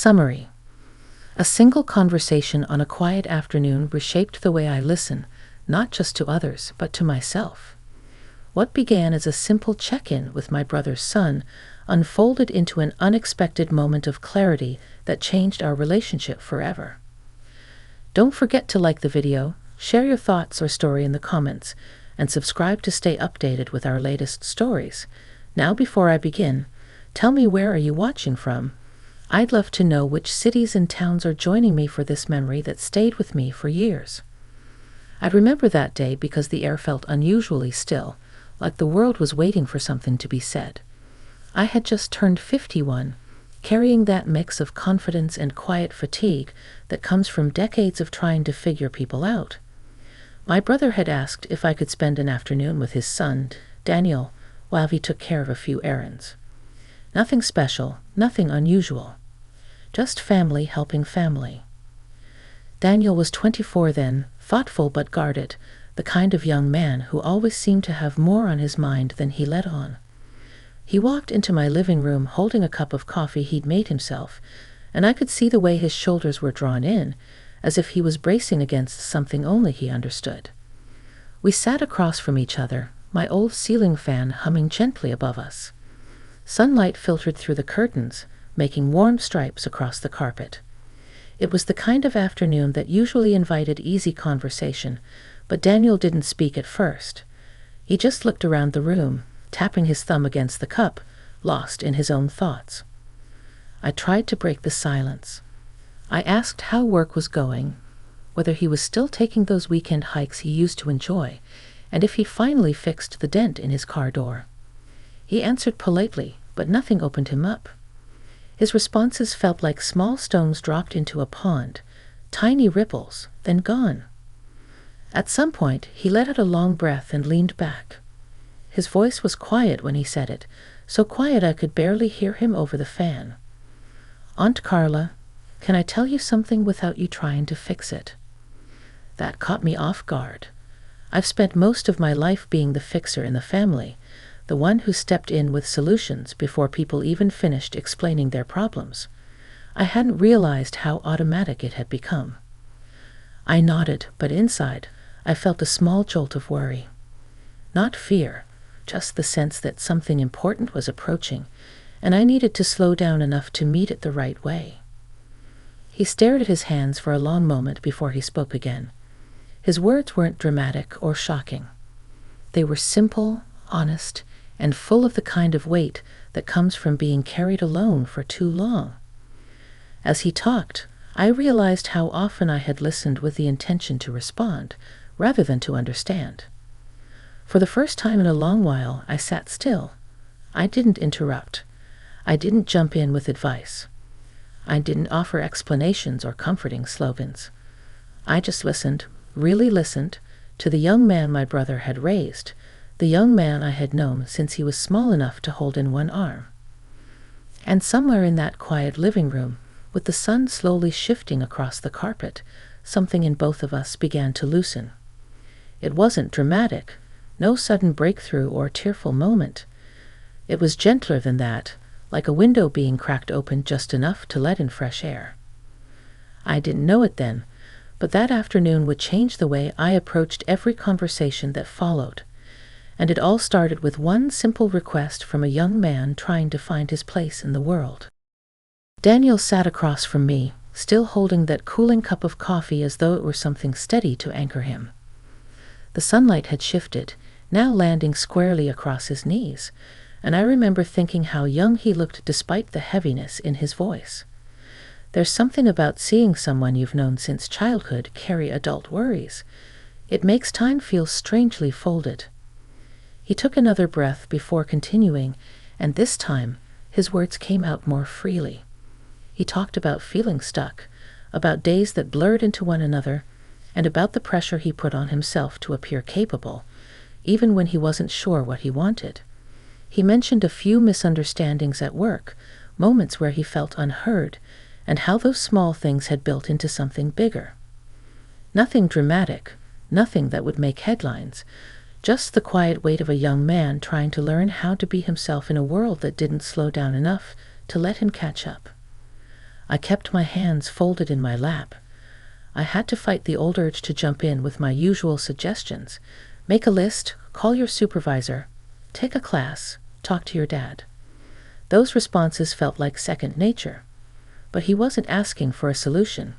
Summary. A single conversation on a quiet afternoon reshaped the way I listen, not just to others, but to myself. What began as a simple check-in with my brother's son unfolded into an unexpected moment of clarity that changed our relationship forever. Don't forget to like the video, share your thoughts or story in the comments, and subscribe to stay updated with our latest stories. Now, before I begin, tell me, where are you watching from? I'd love to know which cities and towns are joining me for this memory that stayed with me for years. I remember that day because the air felt unusually still, like the world was waiting for something to be said. I had just turned 51, carrying that mix of confidence and quiet fatigue that comes from decades of trying to figure people out. My brother had asked if I could spend an afternoon with his son, Daniel, while he took care of a few errands. Nothing special, nothing unusual. Just family helping family. Daniel was 24 then, thoughtful but guarded, the kind of young man who always seemed to have more on his mind than he let on. He walked into my living room holding a cup of coffee he'd made himself, and I could see the way his shoulders were drawn in, as if he was bracing against something only he understood. We sat across from each other, my old ceiling fan humming gently above us. Sunlight filtered through the curtains, making warm stripes across the carpet. It was the kind of afternoon that usually invited easy conversation, but Daniel didn't speak at first. He just looked around the room, tapping his thumb against the cup, lost in his own thoughts. I tried to break the silence. I asked how work was going, whether he was still taking those weekend hikes he used to enjoy, and if he'd finally fixed the dent in his car door. He answered politely, but nothing opened him up. His responses felt like small stones dropped into a pond, tiny ripples, then gone. At some point, he let out a long breath and leaned back. His voice was quiet when he said it, so quiet I could barely hear him over the fan. "Aunt Carla, can I tell you something without you trying to fix it?" That caught me off guard. I've spent most of my life being the fixer in the family, the one who stepped in with solutions before people even finished explaining their problems. I hadn't realized how automatic it had become. I nodded, but inside, I felt a small jolt of worry. Not fear, just the sense that something important was approaching, and I needed to slow down enough to meet it the right way. He stared at his hands for a long moment before he spoke again. His words weren't dramatic or shocking. They were simple, honest, and full of the kind of weight that comes from being carried alone for too long. As he talked, I realized how often I had listened with the intention to respond, rather than to understand. For the first time in a long while, I sat still. I didn't interrupt. I didn't jump in with advice. I didn't offer explanations or comforting slogans. I just listened, really listened, to the young man my brother had raised, the young man I had known since he was small enough to hold in one arm. And somewhere in that quiet living room, with the sun slowly shifting across the carpet, something in both of us began to loosen. It wasn't dramatic, no sudden breakthrough or tearful moment. It was gentler than that, like a window being cracked open just enough to let in fresh air. I didn't know it then, but that afternoon would change the way I approached every conversation that followed. And it all started with one simple request from a young man trying to find his place in the world. Daniel sat across from me, still holding that cooling cup of coffee as though it were something steady to anchor him. The sunlight had shifted, now landing squarely across his knees, and I remember thinking how young he looked despite the heaviness in his voice. There's something about seeing someone you've known since childhood carry adult worries. It makes time feel strangely folded. He took another breath before continuing, and this time his words came out more freely. He talked about feeling stuck, about days that blurred into one another, and about the pressure he put on himself to appear capable, even when he wasn't sure what he wanted. He mentioned a few misunderstandings at work, moments where he felt unheard, and how those small things had built into something bigger. Nothing dramatic, nothing that would make headlines, just the quiet weight of a young man trying to learn how to be himself in a world that didn't slow down enough to let him catch up. I kept my hands folded in my lap. I had to fight the old urge to jump in with my usual suggestions. Make a list, call your supervisor, take a class, talk to your dad. Those responses felt like second nature. But he wasn't asking for a solution.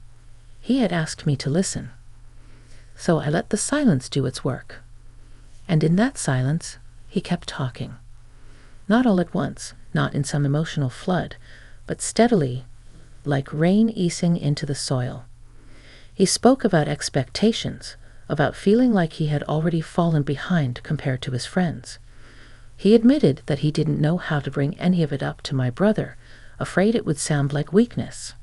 He had asked me to listen. So I let the silence do its work. And in that silence, he kept talking. Not all at once, not in some emotional flood, but steadily, like rain easing into the soil. He spoke about expectations, about feeling like he had already fallen behind compared to his friends. He admitted that he didn't know how to bring any of it up to my brother, afraid it would sound like weakness.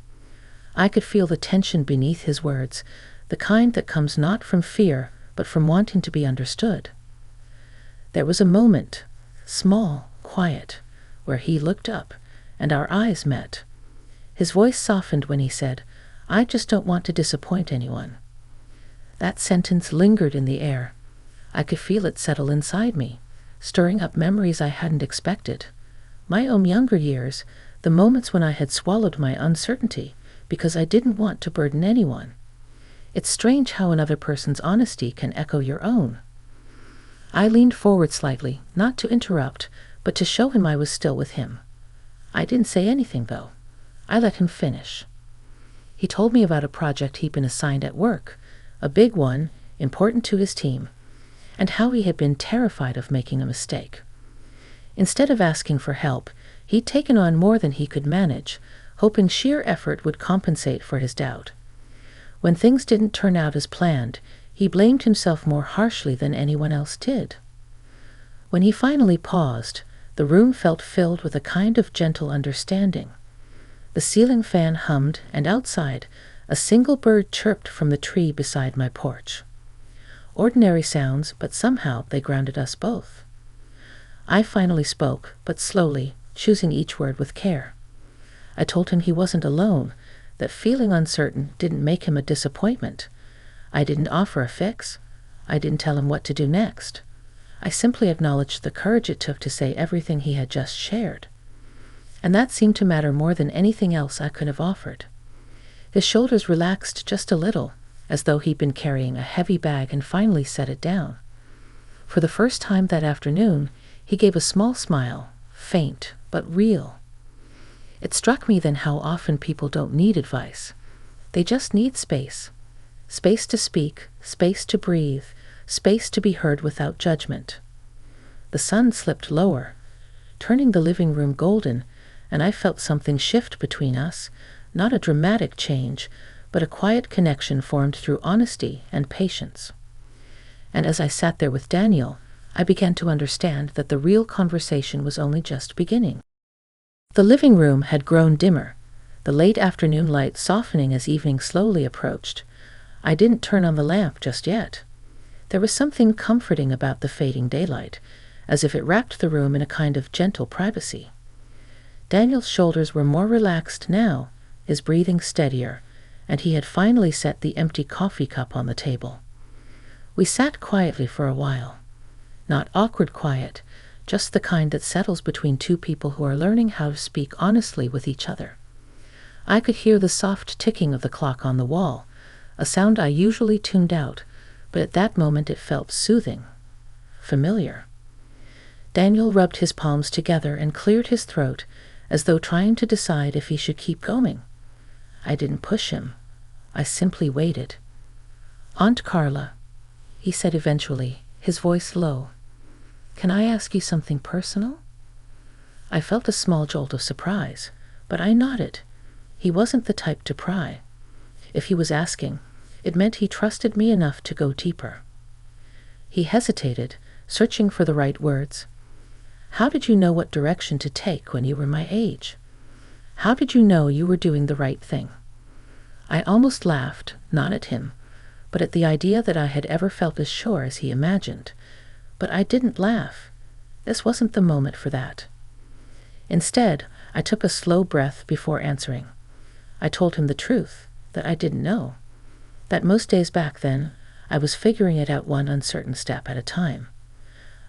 I could feel the tension beneath his words, the kind that comes not from fear, but from wanting to be understood. There was a moment, small, quiet, where he looked up, and our eyes met. His voice softened when he said, "I just don't want to disappoint anyone." That sentence lingered in the air. I could feel it settle inside me, stirring up memories I hadn't expected. My own younger years, the moments when I had swallowed my uncertainty because I didn't want to burden anyone. It's strange how another person's honesty can echo your own. I leaned forward slightly, not to interrupt, but to show him I was still with him. I didn't say anything, though. I let him finish. He told me about a project he'd been assigned at work, a big one, important to his team, and how he had been terrified of making a mistake. Instead of asking for help, he'd taken on more than he could manage, hoping sheer effort would compensate for his doubt. When things didn't turn out as planned, he blamed himself more harshly than anyone else did. When he finally paused, the room felt filled with a kind of gentle understanding. The ceiling fan hummed, and outside, a single bird chirped from the tree beside my porch. Ordinary sounds, but somehow they grounded us both. I finally spoke, but slowly, choosing each word with care. I told him he wasn't alone, that feeling uncertain didn't make him a disappointment. I didn't offer a fix. I didn't tell him what to do next. I simply acknowledged the courage it took to say everything he had just shared. And that seemed to matter more than anything else I could have offered. His shoulders relaxed just a little, as though he'd been carrying a heavy bag and finally set it down. For the first time that afternoon, he gave a small smile, faint but real. It struck me then how often people don't need advice. They just need space. Space to speak, space to breathe, space to be heard without judgment. The sun slipped lower, turning the living room golden, and I felt something shift between us, not a dramatic change, but a quiet connection formed through honesty and patience. And as I sat there with Daniel, I began to understand that the real conversation was only just beginning. The living room had grown dimmer, the late afternoon light softening as evening slowly approached. I didn't turn on the lamp just yet. There was something comforting about the fading daylight, as if it wrapped the room in a kind of gentle privacy. Daniel's shoulders were more relaxed now, his breathing steadier, and he had finally set the empty coffee cup on the table. We sat quietly for a while. Not awkward quiet, just the kind that settles between two people who are learning how to speak honestly with each other. I could hear the soft ticking of the clock on the wall, a sound I usually tuned out, but at that moment it felt soothing, familiar. Daniel rubbed his palms together and cleared his throat, as though trying to decide if he should keep going. I didn't push him. I simply waited. "Aunt Carla," he said eventually, his voice low, "can I ask you something personal?" I felt a small jolt of surprise, but I nodded. He wasn't the type to pry. If he was asking, it meant he trusted me enough to go deeper. He hesitated, searching for the right words. "How did you know what direction to take when you were my age? How did you know you were doing the right thing?" I almost laughed, not at him, but at the idea that I had ever felt as sure as he imagined. But I didn't laugh. This wasn't the moment for that. Instead, I took a slow breath before answering. I told him the truth, that I didn't know. That most days back then, I was figuring it out one uncertain step at a time.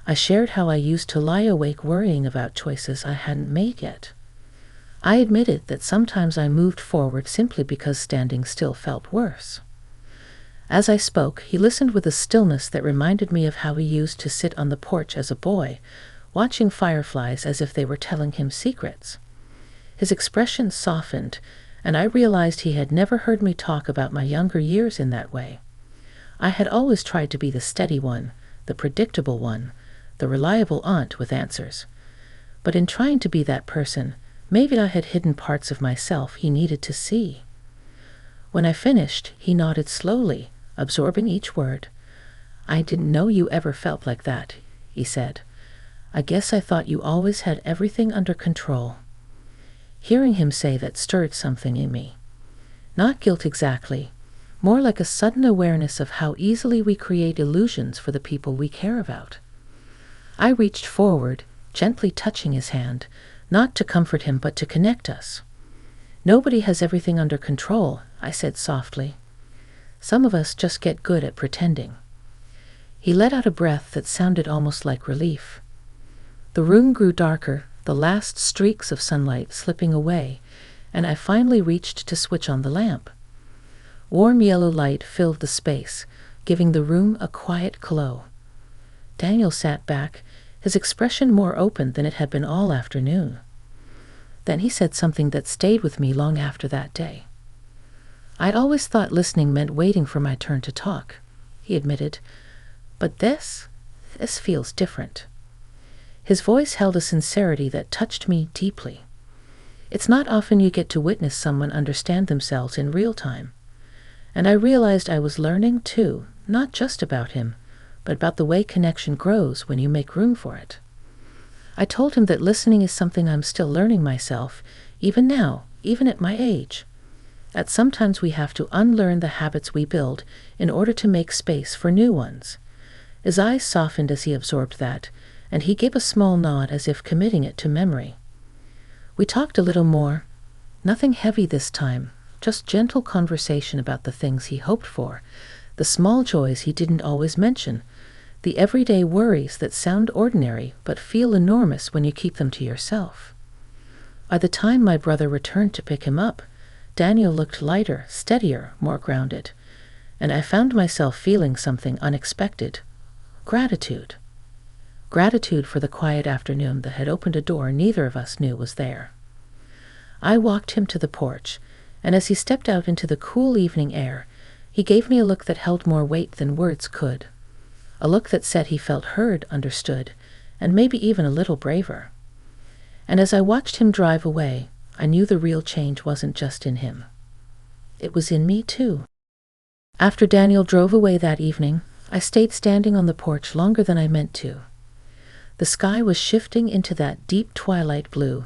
I shared how I used to lie awake worrying about choices I hadn't made yet. I admitted that sometimes I moved forward simply because standing still felt worse. As I spoke, he listened with a stillness that reminded me of how he used to sit on the porch as a boy, watching fireflies as if they were telling him secrets. His expression softened, and I realized he had never heard me talk about my younger years in that way. I had always tried to be the steady one, the predictable one, the reliable aunt with answers. But in trying to be that person, maybe I had hidden parts of myself he needed to see. When I finished, he nodded slowly, absorbing each word. "I didn't know you ever felt like that," he said. "I guess I thought you always had everything under control." Hearing him say that stirred something in me. Not guilt exactly, more like a sudden awareness of how easily we create illusions for the people we care about. I reached forward, gently touching his hand, not to comfort him but to connect us. "Nobody has everything under control," I said softly. "Some of us just get good at pretending." He let out a breath that sounded almost like relief. The room grew darker, the last streaks of sunlight slipping away, and I finally reached to switch on the lamp. Warm yellow light filled the space, giving the room a quiet glow. Daniel sat back, his expression more open than it had been all afternoon. Then he said something that stayed with me long after that day. "I'd always thought listening meant waiting for my turn to talk," he admitted. "But this feels different." His voice held a sincerity that touched me deeply. It's not often you get to witness someone understand themselves in real time. And I realized I was learning too, not just about him, but about the way connection grows when you make room for it. I told him that listening is something I'm still learning myself, even now, even at my age. That sometimes we have to unlearn the habits we build in order to make space for new ones. His eyes softened as he absorbed that, and he gave a small nod as if committing it to memory. We talked a little more, nothing heavy this time, just gentle conversation about the things he hoped for, the small joys he didn't always mention, the everyday worries that sound ordinary but feel enormous when you keep them to yourself. By the time my brother returned to pick him up, Daniel looked lighter, steadier, more grounded, and I found myself feeling something unexpected. Gratitude. Gratitude for the quiet afternoon that had opened a door neither of us knew was there. I walked him to the porch, and as he stepped out into the cool evening air, he gave me a look that held more weight than words could. A look that said he felt heard, understood, and maybe even a little braver. And as I watched him drive away, I knew the real change wasn't just in him. It was in me too. After Daniel drove away that evening, I stayed standing on the porch longer than I meant to. The sky was shifting into that deep twilight blue,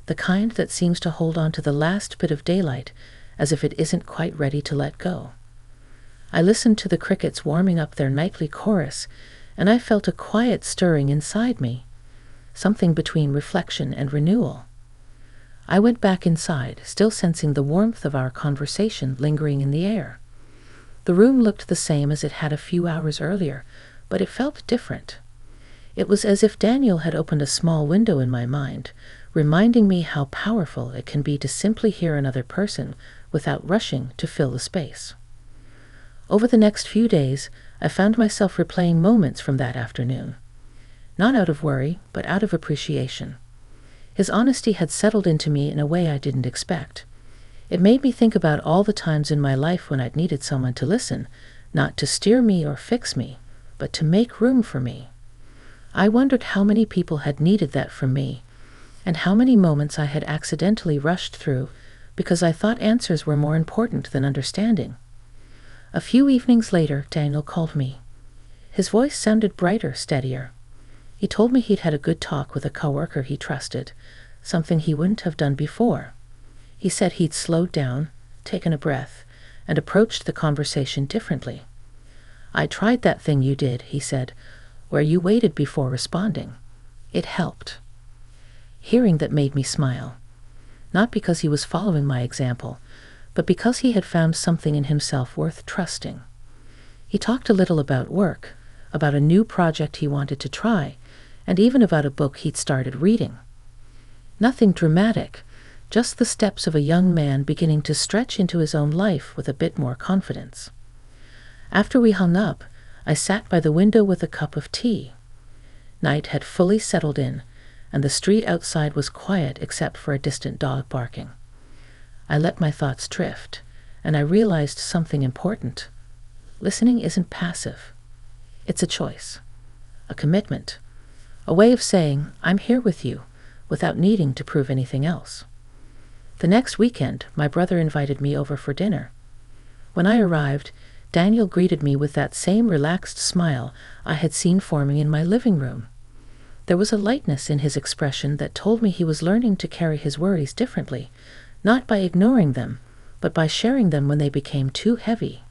the kind that seems to hold on to the last bit of daylight as if it isn't quite ready to let go. I listened to the crickets warming up their nightly chorus, and I felt a quiet stirring inside me, something between reflection and renewal. I went back inside, still sensing the warmth of our conversation lingering in the air. The room looked the same as it had a few hours earlier, but it felt different. It was as if Daniel had opened a small window in my mind, reminding me how powerful it can be to simply hear another person without rushing to fill the space. Over the next few days, I found myself replaying moments from that afternoon. Not out of worry, but out of appreciation. His honesty had settled into me in a way I didn't expect. It made me think about all the times in my life when I'd needed someone to listen, not to steer me or fix me, but to make room for me. I wondered how many people had needed that from me, and how many moments I had accidentally rushed through because I thought answers were more important than understanding. A few evenings later, Daniel called me. His voice sounded brighter, steadier. He told me he'd had a good talk with a coworker he trusted, something he wouldn't have done before. He said he'd slowed down, taken a breath, and approached the conversation differently. "I tried that thing you did," he said, "where you waited before responding. It helped." Hearing that made me smile, not because he was following my example, but because he had found something in himself worth trusting. He talked a little about work, about a new project he wanted to try, and even about a book he'd started reading. Nothing dramatic, just the steps of a young man beginning to stretch into his own life with a bit more confidence. After we hung up, I sat by the window with a cup of tea. Night had fully settled in, and the street outside was quiet except for a distant dog barking. I let my thoughts drift, and I realized something important. Listening isn't passive. It's a choice, a commitment, a way of saying, I'm here with you, without needing to prove anything else. The next weekend, my brother invited me over for dinner. When I arrived, Daniel greeted me with that same relaxed smile I had seen forming in my living room. There was a lightness in his expression that told me he was learning to carry his worries differently, not by ignoring them, but by sharing them when they became too heavy.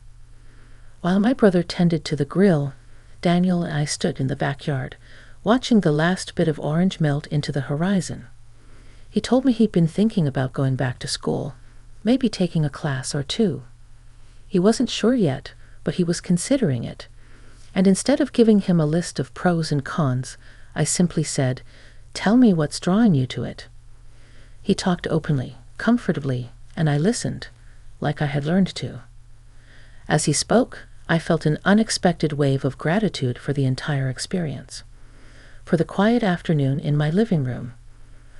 While my brother tended to the grill, Daniel and I stood in the backyard, watching the last bit of orange melt into the horizon. He told me he'd been thinking about going back to school, maybe taking a class or two. He wasn't sure yet, but he was considering it. And instead of giving him a list of pros and cons, I simply said, "Tell me what's drawing you to it." He talked openly, comfortably, and I listened, like I had learned to. As he spoke, I felt an unexpected wave of gratitude for the entire experience, for the quiet afternoon in my living room,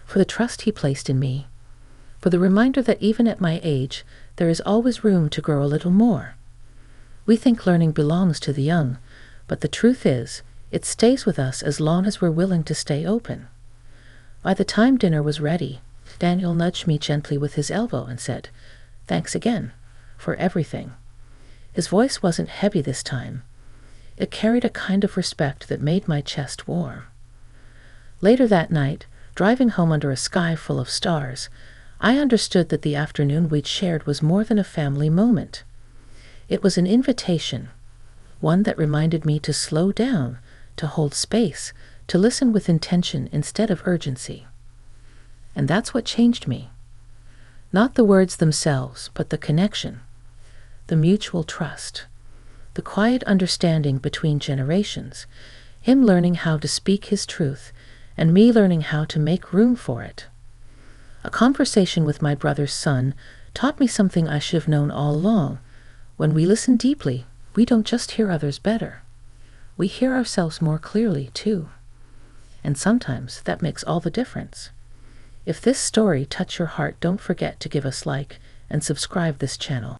for the trust he placed in me, for the reminder that even at my age, there is always room to grow a little more. We think learning belongs to the young, but the truth is, it stays with us as long as we're willing to stay open. By the time dinner was ready, Daniel nudged me gently with his elbow and said, "Thanks again, for everything." His voice wasn't heavy this time. It carried a kind of respect that made my chest warm. Later that night, driving home under a sky full of stars, I understood that the afternoon we'd shared was more than a family moment. It was an invitation, one that reminded me to slow down, to hold space, to listen with intention instead of urgency. And that's what changed me. Not the words themselves, but the connection, the mutual trust, the quiet understanding between generations, him learning how to speak his truth, and me learning how to make room for it. A conversation with my brother's son taught me something I should have known all along. When we listen deeply, we don't just hear others better. We hear ourselves more clearly, too. And sometimes that makes all the difference. If this story touched your heart, don't forget to give us like and subscribe this channel.